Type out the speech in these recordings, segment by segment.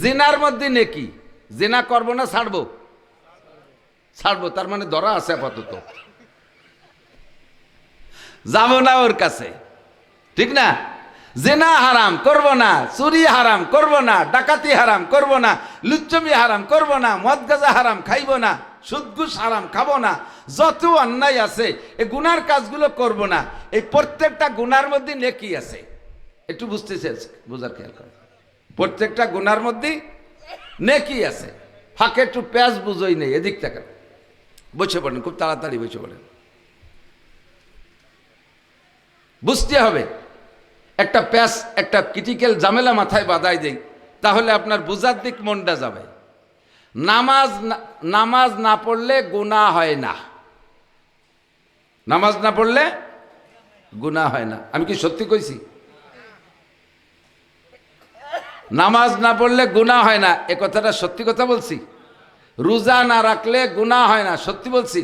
জিনার মধ্যে নেকি, জিনা করবো না ছাড়বো? ছাড়বো, তার মানে ধরা আছে আপাতত, যাব না ওর কাছে, ঠিক না? জিনা হারাম করব না, চুরি হারাম করব না, ডাকাতি হারাম করব না, লুচ্চমি হারাম করব না, মদ গাঁজা হারাম খাইব না, সুদ ঘুষ হারাম খাবো না, যত অন্যায় আছে এই গুনার কাজগুলো করব না। এই প্রত্যেকটা গুনার মধ্যে নেকি আছে, একটু বুঝতে চেয়েছে, বোঝার খেয়াল করে। প্রত্যেকটা গুনার মধ্যে নেকি আছে। ফাঁকে একটু প্যাঁচ বুঝোই নেই, এদিক থেকে বসে পড়েন, খুব তাড়াতাড়ি বসে পড়েন। বুঝতে হবে, একটা প্যাঁচ, একটা ক্রিটিক্যাল ঝামেলা মাথায় বাঁধাই দেই, তাহলে আপনার বুঝার দিক মনটা যাবে। নামাজ না পড়লে গুনাহ হয় না। নামাজ না পড়লে গুনাহ হয় না। আমি কি সত্যি কইছি? নামাজ না পড়লে গুনাহ হয় না, এ কথাটা সত্যি কথা বলছি। রোজা না রাখলে গুনাহ হয় না, সত্যি বলছি।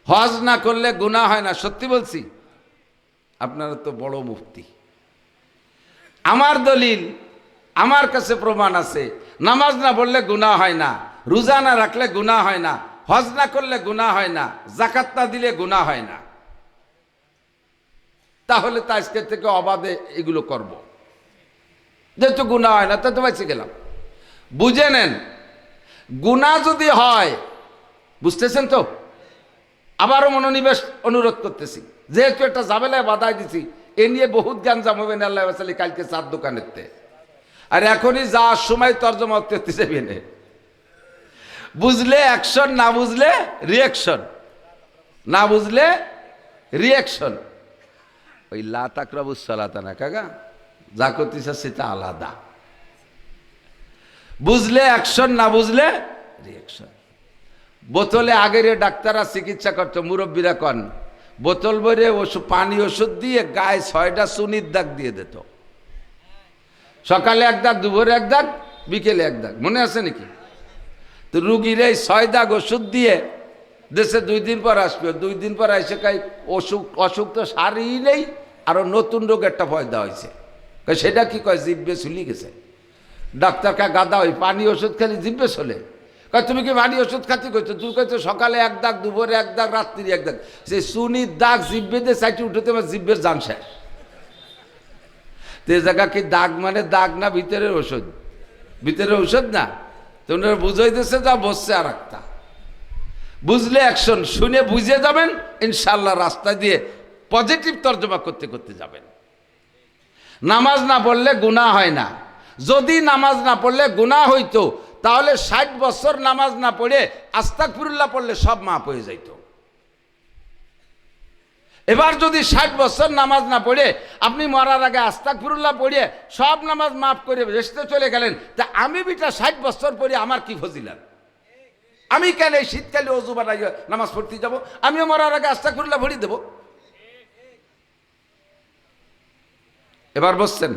হজ না করলে গুনাহ হয় না, সত্যি বলছি। আপনারা তো বড় মুফতি। আমার দলিল, আমার কাছে প্রমাণ আছে। নামাজ না পড়লে গুনাহ হয় না, রোজা না রাখলে গুনাহ হয় না, হজ না করলে গুনাহ হয় না, যাকাত না দিলে গুনাহ হয় না। তাহলে তো আজকে থেকে অবাধে এগুলো করব, যেহেতু গুনাহ হয় না, তা তো বেঁচে গেলাম। বুঝে নেন, গুনাহ যদি হয়, বুঝতেছেন তো? আবারও মনোনিবেশ অনুরোধ করতেছি, যেহেতু একটা ঝামেলায় বাধাই দিছি, এ নিয়ে বহুত জ্ঞান জামাবেন আল্লাহ বাসালি কালকে চার দোকানেতে। আর এখনই যাওয়ার সময় তর্জমা করতে যাবেন। বুঝলে অ্যাকশন, না বুঝলে রিয়াকশন, না বুঝলে রিয়াকশন। ওই লা তাকরাবুস সালাতা না কাকা, যা করতেছে সেটা আলাদা। বুঝলে অ্যাকশন, না বুঝলে রিয়াকশন। বোতলে আগের ডাক্তাররা চিকিৎসা করতো, মুরব্বীরা কন, বোতল ভরে ওষুধ, পানি ওষুধ দিয়ে গায়ে 6টা চুনির দাগ দিয়ে দিত। সকালে এক দাগ, দুপুরে এক দাগ, বিকেলে এক দাগ, মনে আছে নাকি? তো রুগীর এই 6 দাগ ওষুধ দিয়ে দেশে 2 দিন পর আসবে। 2 দিন পর এসে কাই অসুখ তো সারই নেই, আরো নতুন রোগ একটা পয়দা হয়েছে। সেটা কি কয়? জিভে চুলি গেছে। ডাক্তার কা গাদা, ওই পানি ওষুধ খালি জিভে চলে। কয় তুমি কি পানি ওষুধ খাতে কইছো? তুই কইছো সকালে এক দাগ, দুপুরে এক দাগ, রাত্রি এক দাগ। সে চুনির দাগ জিভে দিয়ে সাইটে উঠতে আমার জিভের জান শেষ। তে জায়গা কি দাগ মানে দাগ না ভিতরের ওষুধ? ভিতরের ওষুধ না। তোমরা বুঝাইতেছে, যা বসছে আর একটা। বুঝলে অ্যাকশন, শুনে বুঝে যাবেন, ইনশাল্লাহ রাস্তা দিয়ে পজিটিভ তর্জমা করতে করতে যাবেন। নামাজ না পড়লে গুনাহ হয় না। যদি নামাজ না পড়লে গুনাহ হইতো, তাহলে 60 বছর নামাজ না পড়ে আস্তাগফিরুল্লাহ পড়লে সব মাফ হয়ে যাইত। এবার যদি 60 বছর নামাজ না পড়ে আপনি মরার আগে আস্তাগফিরুল্লাহ পড়ে সব নামাজ মাফ করে রেস্টে চলে গেলেন, তা আমি বিটা 60 বছর পরে আমার কি ফজিলত? আমি কেন এই শীতকালে ওযু বানাই নামাজ পড়তে যাব? আমিও মরার আগে আস্তাগফিরুল্লাহ পড়ি দেব। এবার বসছেন,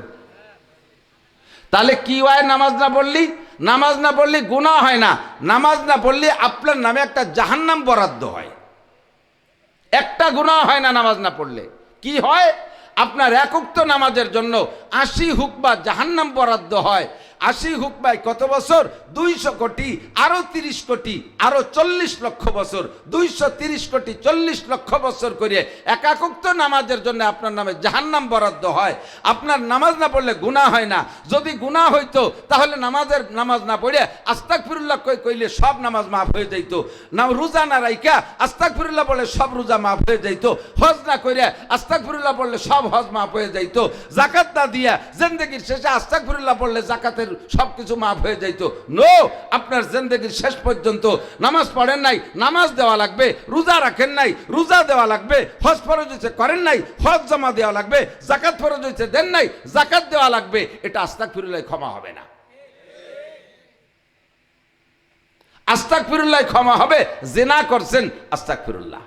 তাহলে কি হয়? নামাজ না পড়লি, নামাজ না পড়লে গুনাহ হয় না। নামাজ না পড়লে আপনার নামে একটা জাহান্নাম বরাদ্দ হয়। একটা গুনাহ হয় না নামাজ না পড়লে। কি হয়? আপনার এক ওয়াক্ত নামাজের জন্য 80 হুকবা জাহান্নাম বরাদ্দ হয়। 80 হুকবায় কত বছর? 200 কোটি, আরো 30 কোটি, আরো 40 লক্ষ বছর। 230 কোটি 40 লক্ষ বছর করে এক ওয়াক্ত নামাজের জন্য আপনার নামে জাহান্নাম বরাদ্দ হয়। আপনার নামাজ না পড়লে গুনাহ হয় না। যদি গুনাহ হইতো, তাহলে নামাজ না পড়ে আস্তাগফিরুল্লাহ কইলে সব নামাজ মাফ হয়ে যাইত। না রোজা না রাইখা আস্তাগফিরুল্লাহ বলে সব রোজা মাফ হয়ে যাইত। হজ না কইরা আস্তাগফিরুল্লাহ বললে সব হজ মাফ হয়ে যাইত। যাকাত না দিয়া জিন্দেগীর শেষে আস্তাগফিরুল্লাহ বললে যাকাতের সবকিছু মাফ হয়ে যাইত। নো, আপনার জিন্দেগীর শেষ পর্যন্ত নামাজ পড়েন নাই, নামাজ দেওয়া লাগবে। রোজা রাখেন নাই, রোজা দেওয়া লাগবে। হজ ফরজ হয়েছে, করেন নাই, হজ জমা দেওয়া লাগবে। যাকাত ফরজ হয়েছে, দেন নাই, যাকাত দেওয়া লাগবে। এটা আস্তাগফিরুল্লাহ ক্ষমা হবে না। আস্তাগফিরুল্লাহ ক্ষমা হবে। জিনা করছেন, আস্তাগফিরুল্লাহ।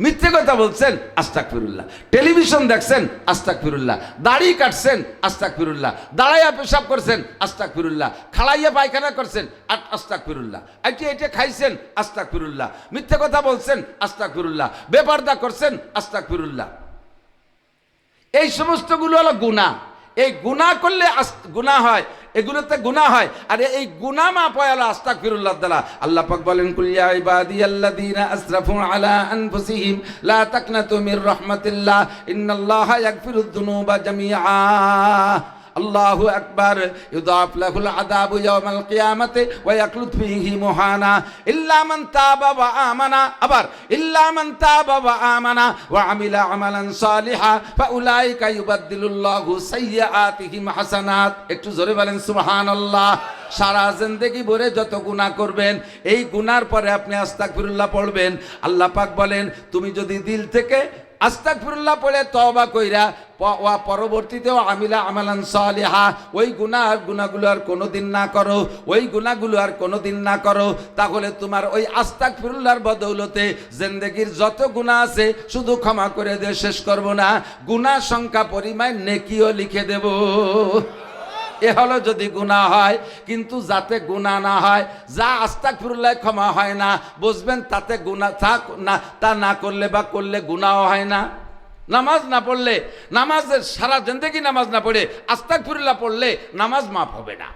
মিথ্যে কথা বলছেন, আস্তাগফিরুল্লাহ। টেলিভিশন দেখছেন, আস্তাগফিরুল্লাহ। দাড়ি কাটছেন, আস্তাগফিরুল্লাহ। দাঁড়াইয়া পেশাব করছেন, আস্তাগফিরুল্লাহ। খাড়াইয়া পায়খানা করছেন, আস্তাগফিরুল্লাহ। এটা খাইছেন, আস্তাগফিরুল্লাহ। মিথ্যে কথা বলছেন, আস্তাগফিরুল্লাহ। বেপরদা করছেন, আস্তাগফিরুল্লাহ। এই সমস্তগুলো হলো গুনাহ। এই গুনাহ করলে গুনাহ হয়, এগুলোতে গুনাহ হয়, আর এই গুনাহ মাফ হয় হলো আস্তাগফিরুল্লাহ দ্বারা। আল্লাহ পাক বলেন, কুল ইয়া ইবাদিয়াল্লাযীনা আসরাফু আলা আনফুসিহিম লা তাকনাতু মির রাহমাতিল্লাহ ইন্নাল্লাহা ইয়াগফিরুদ যুনুবা জামিআ। আল্লাহু আকবার। ইউদাফ লাহুল আযাবু ইয়াওমাল কিয়ামাতি ওয়া ইয়াকলুদ ফীহি মুহানা ইল্লা মান তাবা ওয়া আমানা। আবার ইল্লা মান তাবা ওয়া আমানা ওয়া আমিলা আমালান সালিহা ফাউলাইকা ইউবাদদিলুল্লাহু সাইয়্যাতিহিম হাসানাত। একটু জোরে বলেন সুবহানাল্লাহ। সারা জিন্দেগি ভরে যত গুনাহ করবেন, এই গুনার পরে আপনি আস্তাগফিরুল্লাহ পড়বেন। আল্লাহ পাক বলেন, তুমি যদি দিল থেকে আস্তাগফিরুল্লাহ পড়ে তওবা কইরা পরবর্তীতেও আমিলা আমালান সালিহা, ওই গুনাহগুলো আর কোনোদিন না করো, ওই গুনাহগুলো আর কোনোদিন না করো, তাহলে তোমার ওই আস্তাগফিরুল্লাহর বদৌলতে জিন্দেগির যত গুনাহ আছে শুধু ক্ষমা করে দিয়ে শেষ করব না, গুনাহ সংখ্যা পরিমাণ নেকিও লিখে দেব। এ হলো যদি গুনাহ হয়। কিন্তু যাতে গুনাহ না হয়, যা আস্তাগফিরুল্লাহ ক্ষমা হয় না, বুঝবেন তাতে গুনাহ থাক না, তা না করলে বা করলে গুনাহ হয় না। নামাজ না পড়লে, নামাজের সারা জিন্দেগি নামাজ না পড়ে আস্তাগফিরুল্লাহ পড়লে নামাজ মাফ হবে না।